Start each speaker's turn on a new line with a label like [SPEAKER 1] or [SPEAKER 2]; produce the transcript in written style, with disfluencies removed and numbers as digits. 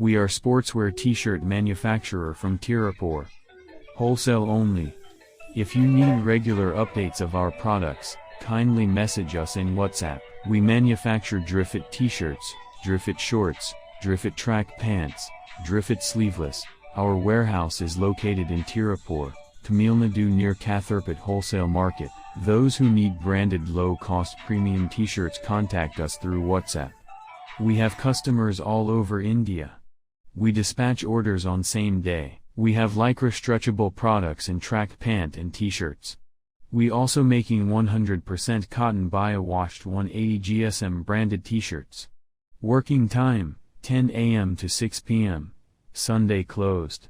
[SPEAKER 1] We are sportswear t-shirt manufacturer from Tirupur. Wholesale only. If you need regular updates of our products, kindly message us in WhatsApp. We manufacture drifit t-shirts, drifit shorts, drifit track pants, drifit sleeveless. Our warehouse is located in Tirupur, Tamil Nadu near Katherpet Wholesale Market. Those who need branded low-cost premium t-shirts contact us through WhatsApp. We have customers all over India. We dispatch orders on same day. We have lycra stretchable products in track pant and t-shirts. We also making 100% cotton bio-washed 180 GSM branded t-shirts. Working time, 10 a.m. to 6 p.m. Sunday closed.